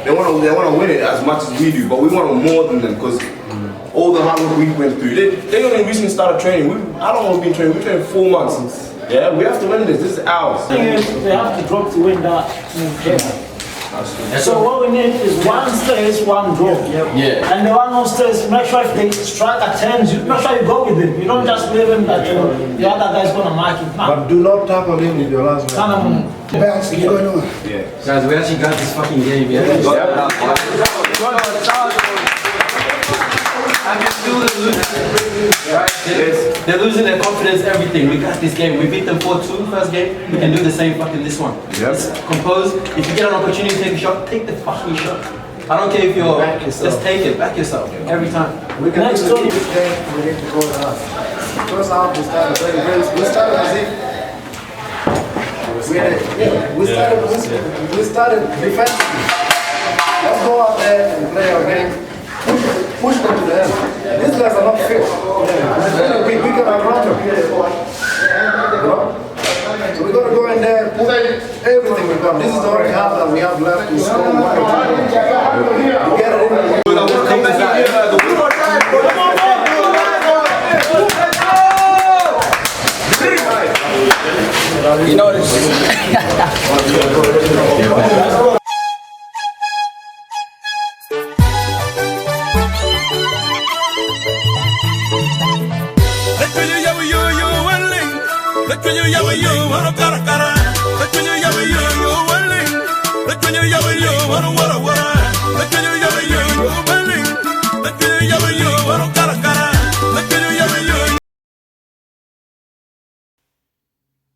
they want to win it as much as we do, but we want more than them because all the hard work we went through. They only recently started training. How long have we been training? We've been training 4 months. Yeah, we have to win this. This is ours. The thing is, they have to drop to win that game. So what we need is one stays, one drop. Yeah. And the one who stays, make sure if the striker turns, make sure you go with him. You don't just leave him that the other guy's gonna mark it. No. But do not tackle him with your last man. Bounce, you going on? Yeah. Guys, we actually got this fucking game, yeah? I can feel them losing. Right? They're losing their confidence, everything. We got this game. We beat them 4-2 first game. We can do the same fucking this one. Just compose. If you get an opportunity to take a shot, take the fucking shot. I don't care if you're just take it, back yourself every time. We can next game, we need to go down. First half we started playing very we started as if we started defensively. Let's go out there and play our game. Push them to the end. These guys are not fit. We can outrun them. So we're going to go in there, put everything we've got. This is the only half that we have left to score. We get it in. You know this.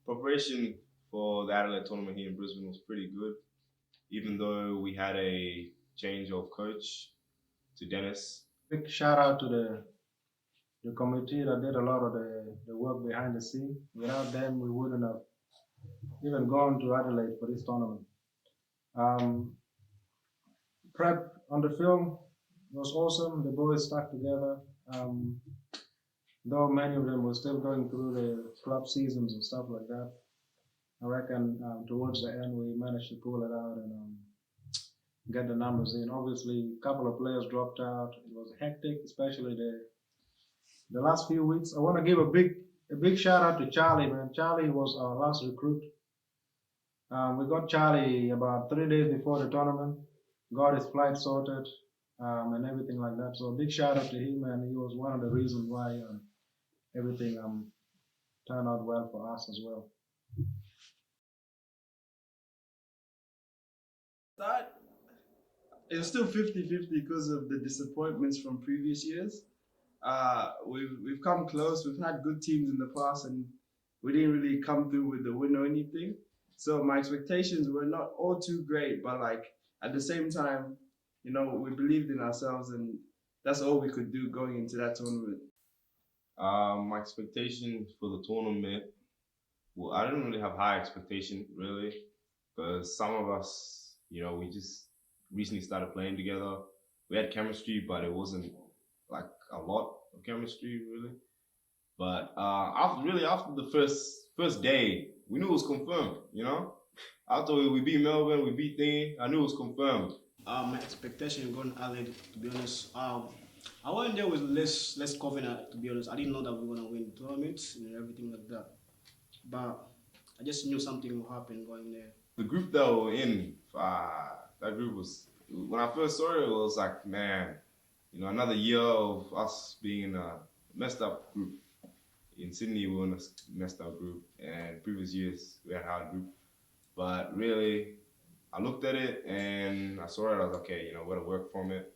Preparation for the Adelaide tournament here in Brisbane was pretty good, even though we had a change of coach to Dennis. Big shout out to the committee that did a lot of the work behind the scene. Without them, we wouldn't have even gone to Adelaide for this tournament. Prep on the film was awesome. The boys stuck together. Though many of them were still going through the club seasons and stuff like that, I reckon towards the end we managed to pull it out and get the numbers in. Obviously, a couple of players dropped out. It was hectic, especially the last few weeks. I want to give a big shout out to Charlie, man. Charlie was our last recruit. We got Charlie about 3 days before the tournament, got his flight sorted and everything like that. So a big shout out to him, and he was one of the reasons why everything turned out well for us as well. It was still 50-50 because of the disappointments from previous years. We've come close. We've had good teams in the past, and we didn't really come through with the win or anything. So my expectations were not all too great, but like at the same time, you know, we believed in ourselves, and that's all we could do going into that tournament. My expectations for the tournament, well, I didn't really have high expectations, really, because some of us, you know, we just recently started playing together. We had chemistry, but it wasn't like a lot of chemistry, really. But after the first day, we knew it was confirmed, you know? After we beat Melbourne, we beat Thingy, I knew it was confirmed. My expectation going to Adelaide, to be honest, I went there with less confident, to be honest. I didn't know that we were going to win the tournament and everything like that. But I just knew something would happen going there. The group that we were in, that group was, when I first saw it, it was like, man, you know, another year of us being in a messed up group. In Sydney, we were in a messed up group, and previous years, we had a hard group. But really, I looked at it and I saw it, I was like, okay, you know, we're gonna work from it.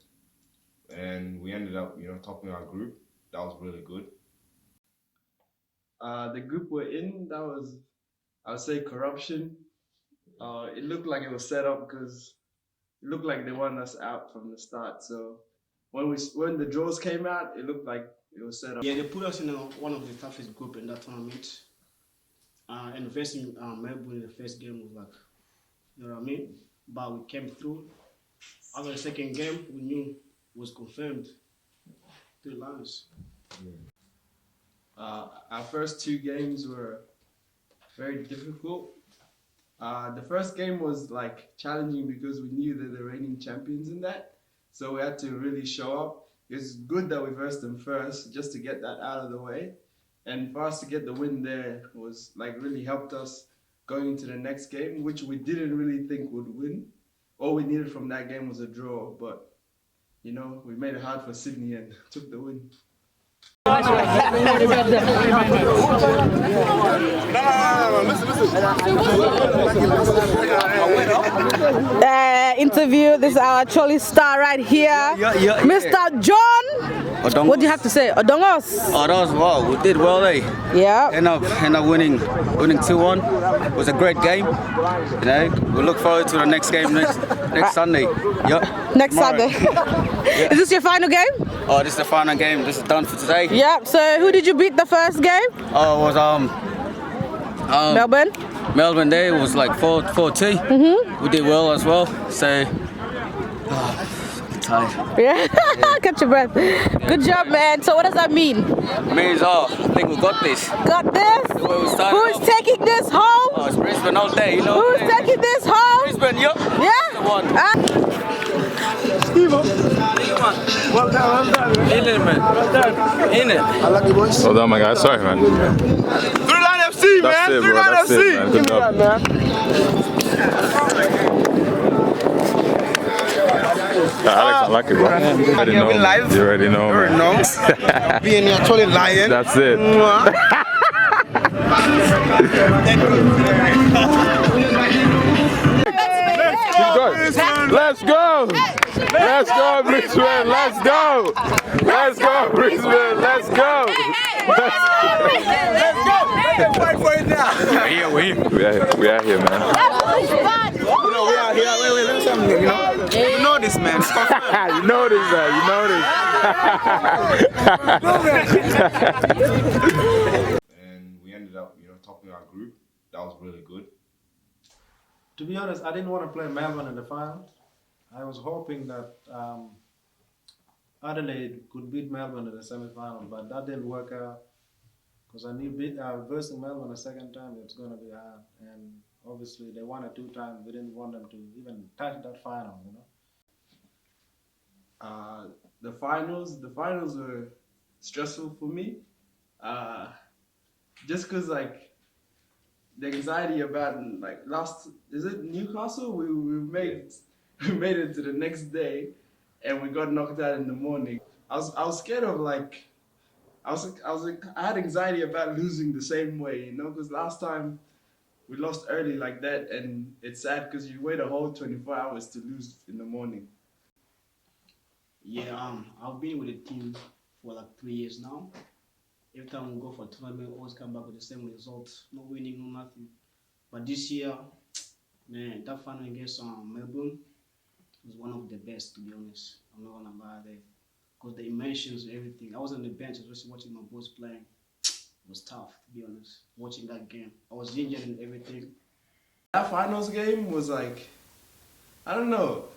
And we ended up, you know, topping our group. That was really good. The group we're in, that was, I would say, corruption. It looked like it was set up because it looked like they wanted us out from the start. So when the draws came out, it looked like it was set up. Yeah, they put us in one of the toughest group in that tournament. And facing Melbourne in the first game was like, you know what I mean? But we came through. After the second game, we knew it was confirmed. 3 lines. Our first 2 games were very difficult. The first game was like challenging because we knew they're the reigning champions in that, so we had to really show up. It's good that we versed them first just to get that out of the way, and for us to get the win there was like really helped us going into the next game, which we didn't really think would win. All we needed from that game was a draw, but you know, we made it hard for Sydney and took the win. Interview. This is our Acholi star right here, Mr. John. Odongos. What do you have to say, Odongos? Oh, that was well. We did well, eh? Yeah. End up winning 2-1. It was a great game. You know, we look forward to the next game next Sunday. Yep. Next Tomorrow. Sunday. Is this your final game? Oh, this is the final game. This is done for today. Yep. So who did you beat the first game? Oh, it was Melbourne. Melbourne there. It was like 4-2. We did well as well. So. Tired. Yeah. Catch your breath. Good job, man. So what does that mean? It means, I think we got this. Got this? The way we started Who's off. taking this home? Oh, it's Brisbane all day, you know. Who's taking this home? Brisbane, yup. Yeah? The one. Well done. In it, man. In it. I like you, boys. Well done, my guy. Sorry, man. Three-line FC, That's man. it, bro. That's it, man. Good job. Alex, I like it, bro. You already know. You already know, man. Being the Acholi Lion. That's it. Keep going. Let's go. Let's go, Brisbane. Let's go. Let's go, Brisbane. Let's go. Let's go. Fight for it now. We are here, man. You know, we are here. Wait, let me tell you, you know this, man. It's confirmed. You know this, man. You know this. And we ended up, topping our group. That was really good. To be honest, I didn't want to play Melbourne in the final. I was hoping that Adelaide could beat Melbourne in the semi-final, but that didn't work out because I knew versing Melbourne a second time, it's going to be hard. And obviously, they won it 2 times. We didn't want them to even touch that final, The finals were stressful for me, just because like the anxiety about is it Newcastle? We made it to the next day, and we got knocked out in the morning. I was scared of I had anxiety about losing the same way, because last time we lost early like that, and it's sad because you wait a whole 24 hours to lose in the morning. Yeah, I've been with the team for like 3 years now. Every time we go for a tournament, we always come back with the same results. No winning, no nothing. But this year, man, that final against Melbourne was one of the best, to be honest. I'm not gonna lie there. Because the emotions and everything. I was on the bench, especially watching my boys playing. It was tough, to be honest, watching that game. I was injured and everything. That finals game was like, I don't know.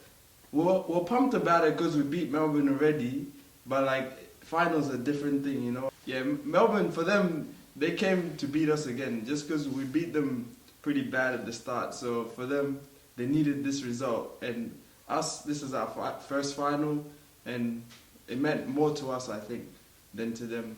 We're pumped about it because we beat Melbourne already, but finals are a different thing, Yeah, Melbourne, for them, they came to beat us again just because we beat them pretty bad at the start. So for them, they needed this result. And us, this is our first final, and it meant more to us, I think, than to them.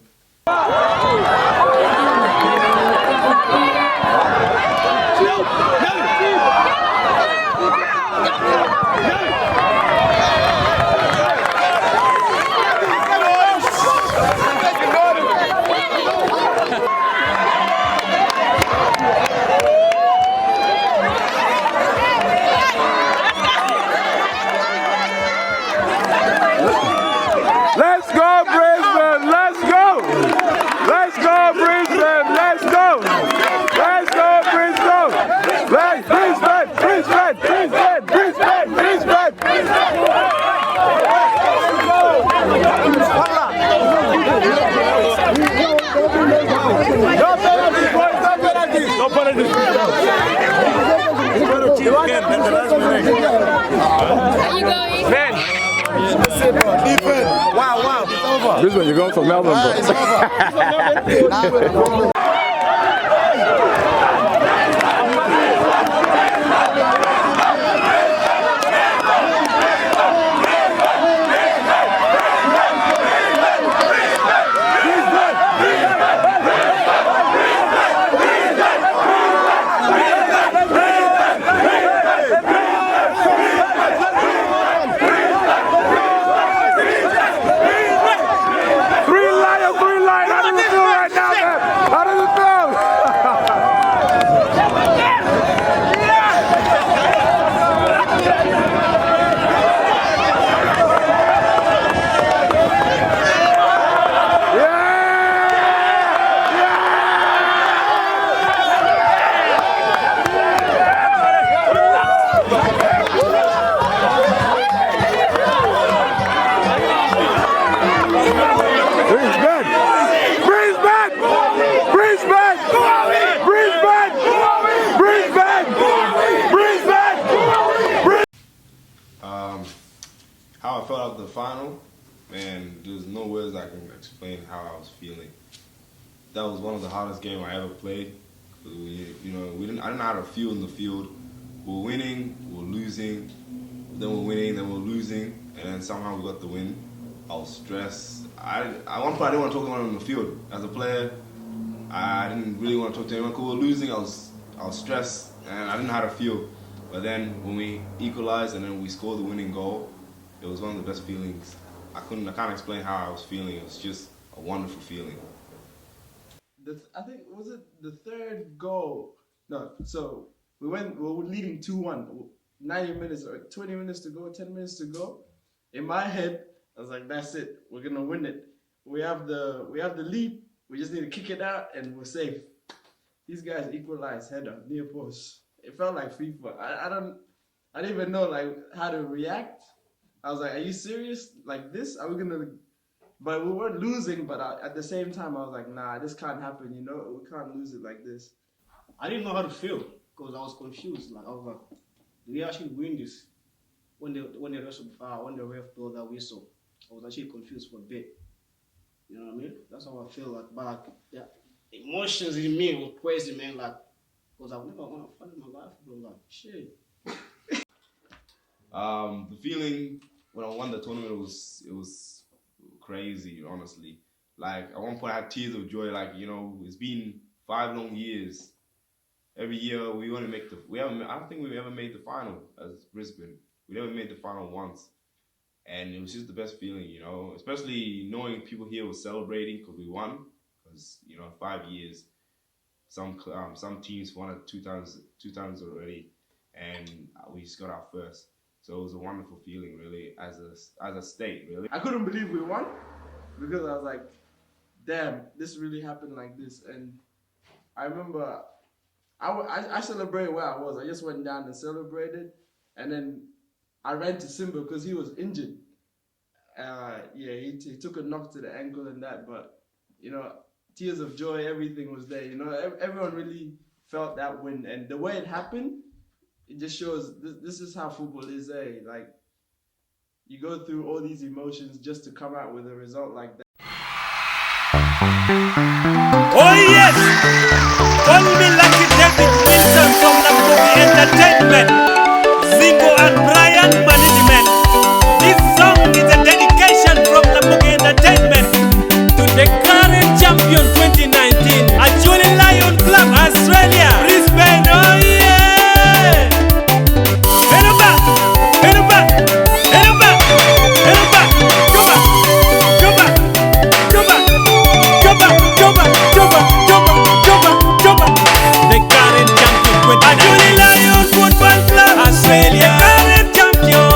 Let's go, Brisbane! Let's go! Let's go, Brisbane! Let's go! Let's go, Brisbane! Let's Brisbane! Brisbane! Brisbane! Brisbane! Brisbane! No penalties! Man! Wow. Brisbane, you're going for Melbourne, bro. felt out the final, man, there's no words I can explain how I was feeling. That was one of the hardest games I ever played. I didn't know how to feel in the field. We're winning, we're losing, then we're winning, then we're losing, and then somehow we got the win. I was stressed. At one point I didn't want to talk to anyone on the field. As a player, I didn't really want to talk to anyone because we were losing. I was stressed and I didn't know how to feel. But then when we equalized and then we scored the winning goal, it was one of the best feelings. I can't explain how I was feeling. It was just a wonderful feeling. I think, was it the third goal? No, so we were leading 2-1, 90 minutes or 20 minutes to go, 10 minutes to go. In my head, I was like, that's it, we're gonna win it. We have the lead, we just need to kick it out and we're safe. These guys equalized header, near post. It felt like FIFA. I didn't even know like how to react. I was like, are you serious? Like this? Are we gonna? But we weren't losing. But at the same time, I was like, nah, this can't happen. You know, we can't lose it like this. I didn't know how to feel because I was confused. Like I was like, do we actually win this? When the ref blew that whistle, I was actually confused for a bit. You know what I mean? That's how I feel. Like, but like, yeah, emotions in me were crazy, man. Like, because I've never won a fight in my life, bro. Like, shit. The feeling when I won the tournament it was crazy, honestly. Like at one point I had tears of joy. Like, you know, it's been 5 long years. Every year we only make I don't think we ever made the final as Brisbane. We never made the final once. And it was just the best feeling, you know, especially knowing people here were celebrating because we won. Because, you know, 5 years, some teams won it two times already, and we just got our first. So it was a wonderful feeling, really, as a state, really. I couldn't believe we won because I was like, damn, this really happened like this. And I remember I celebrated where I was. I just went down and celebrated, and then I ran to Simba because he was injured. He took a knock to the ankle and that, but, you know, tears of joy, everything was there. You know, everyone really felt that win, and the way it happened, it just shows this is how football is. Like, you go through all these emotions just to come out with a result like that. Oh yes! Call me Lucky David Wilson from the movie Entertainment. Zingo and Brian Management. This song is a dedication from the movie Entertainment to the current champion 2019, Acholi Lion Club Australia, Brisbane. Oh yeah! Head up, head up, head up, head up, go back, go back, go back, go back, go back, go back, go back, go back, go back. The current champion 2019, Acholi Lion Football Club Australia, current champion,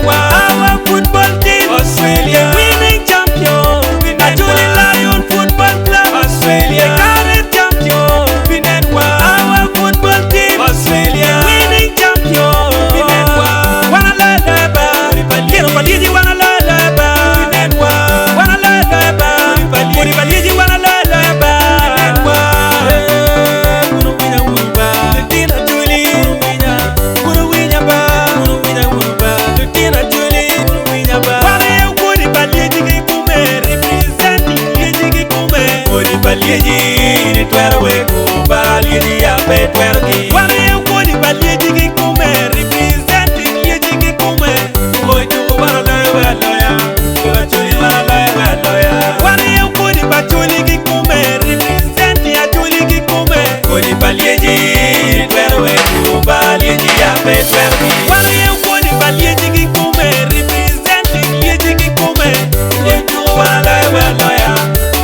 our football team Australia, winning champion, Acholi Lion Football Club Australia, current champion, our football team Australia, winning champion, wanna learn about, Kiribalidi wanna learn about, wanna learn about, Kiribalidi wanna learn about, Litina Julie, Uruwinya ba, Litina Julie, wanna you Kiribalidi kume, representing Lidi kume, Kiribalidi ni twero weko, Balidi ya pe twero ki, wanna you Kiribalidi kume, representing Lidi kume, Oitu wanna learn well lawyer, Acholi wanna learn well lawyer, wanna you Kiribalidi kume, representing Acholi kume, Kiribalidi ni twero weko, Balidi ya pe twero ki, wanna you Kiribalidi kume, representing Lidi kume, Oitu wanna learn well lawyer,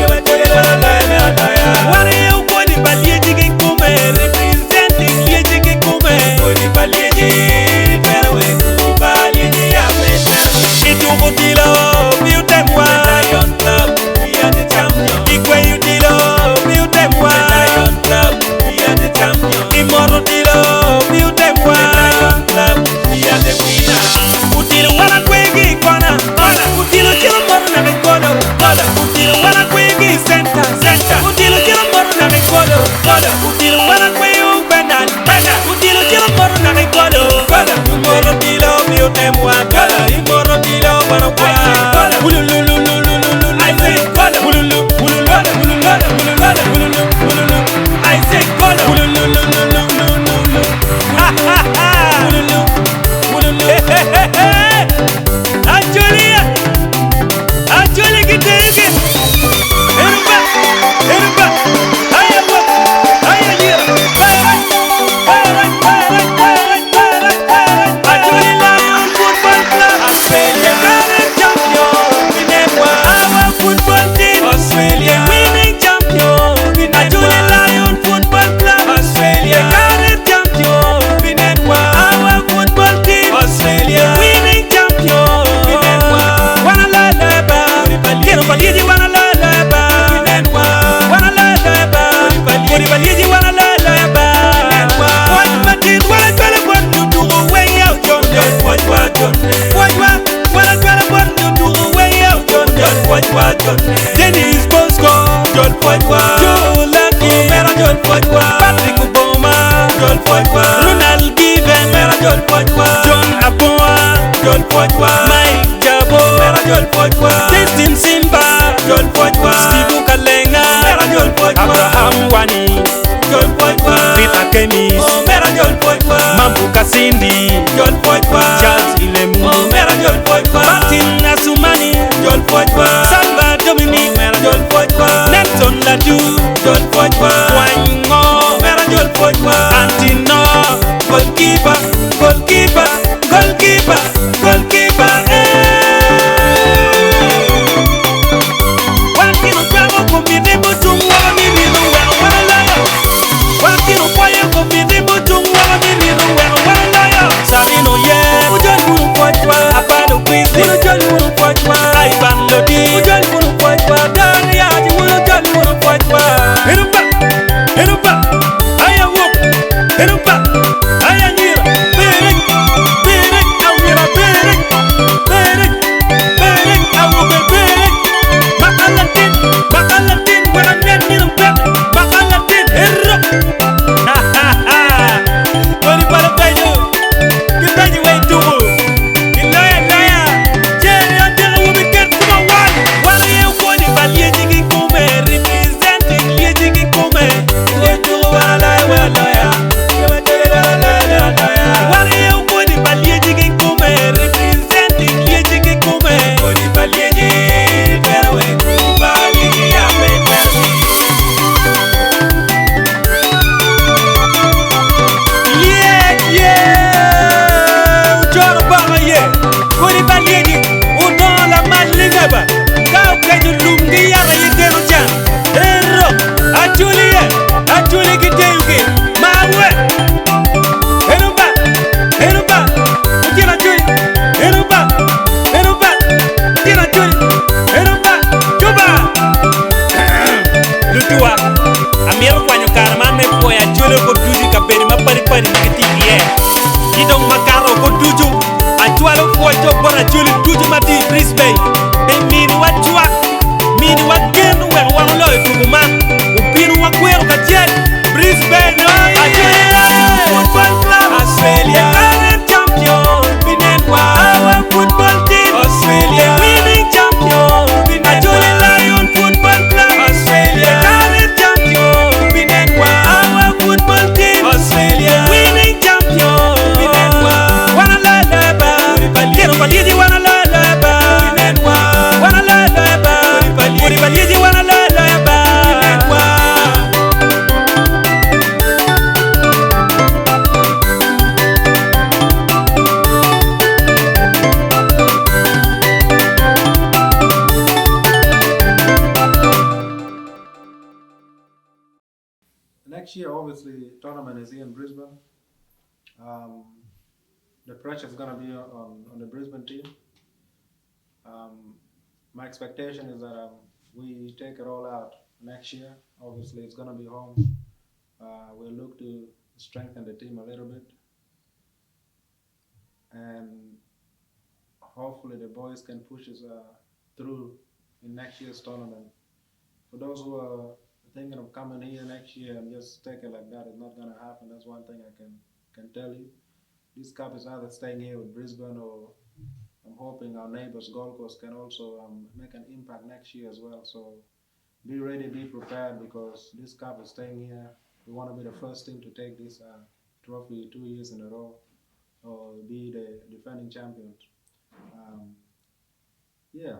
Acholi wanna learn well lawyer, wanna you Kiribalidi kume, representing Lidi kume, Kiribalidi ni twero weko, Balidi ya pe twero ki, Itubutilo, Beautemwa, Lion Club, we are the champion. Ikwe Utilo, Beautemwa, Lion Club, we are the champion. Imoro Tilo, Beautemwa, Lion Club, we are the winner. Utilo wana kwegi kona, Utilo kilo moro na mikono, Utilo wana kwegi center, Utilo kilo moro na mikono, Utilo wana kwegi upendan, Utilo kilo moro na mikono, Imoro Tilo, Beautemwa, Imoro Tilo. Acholi kitenge. Eruba, eruba. Aya wo, aya yira. Acholi Lion Football Club, Australia current champion. Our football team, Australia winning champion. Acholi Lion Football Club, Australia current champion. Our football team, Australia winning champion. Wanna la la ba, quiero palidi wanna la la ba. Wanna la la ba, quiero palidi wanna la la ba. What matin wanna tell about you do away out John what you do away out John what Dennis Bosco John Joe Lucky Mera John Patrick Obama John Ronald Given Mera John Aboa John Mike Jabo Mera John Testin Simba John Steve Kalenga Mera John Abraham Wani John Peter Kemis Mera John Mambu Kasindi John Charles Ilemu Mera John Martin Asumani John Salva Dominic Mera John Nelson Ladu John Wango Mera John Antino Goalkeeper Wakino kwamo kumini mutungu wa miminu wala laya Wakino kwaye kumini mutungu wa miminu wala laya Sabino ye Ujol munu kwachwa Apado kwisi Ujol munu kwachwa Aiban Lodi Ujol munu kwachwa Dani yaji Ujol munu kwachwa Herupa Aya wuk Herupa Aya nyira Berek Awira berek Awuke berek Bakalatin Wala nen nirum pep Bakalatin Herro Wali para pejo Kita way tubu Ilaya Jere antara wumi ket kuma wali Wala ye woni balye jigi kume Representing liye jigi kume Liye tubu wala laya Wala ye woni balye jigi kume Representing liye jigi kume Woni balye jigi Perwe kuba Ligi ya pepersi Ujoro baga ye Kuri balyeji Udon la malingaba Kau keju lungi yara yitero chan Ero Acholi kiteyuke Mawe Eruba Ujira chuli Eruba Ujira chuli Eruba Juba Lutua Amir kwanyo karma me poya Chule ko duji kaperi ma pari nikiti ye Idong makaro ko duju Achualo fojo bora chuli duju mati Brisbane Be mini wachua Mini wagenu wang loy kumuma Upinu wakwero kajet Brisbane Football Club Australia current champion Our football team Australia winning champion Acholi Lion Football Club Australia current champion Our football team Australia winning champion Wanna la la ba Quiero palidi wanna la la ba Wanna la la ba Quiero palidi wanna la la ba Next year, obviously, tournament is here in Brisbane. The pressure is going to be on the Brisbane team. My expectation is that we take it all out next year. Obviously, it's going to be home. We'll look to strengthen the team a little bit. And hopefully the boys can push us through in next year's tournament. For those who are thinking of coming here next year and just take it like that, it's not going to happen. That's one thing I can tell you. This cup is either staying here with Brisbane, or I'm hoping our neighbors Gold Coast can also make an impact next year as well. So be ready, be prepared, because this cup is staying here. We want to be the first team to take this trophy 2 years in a row or be the defending champions. Yeah,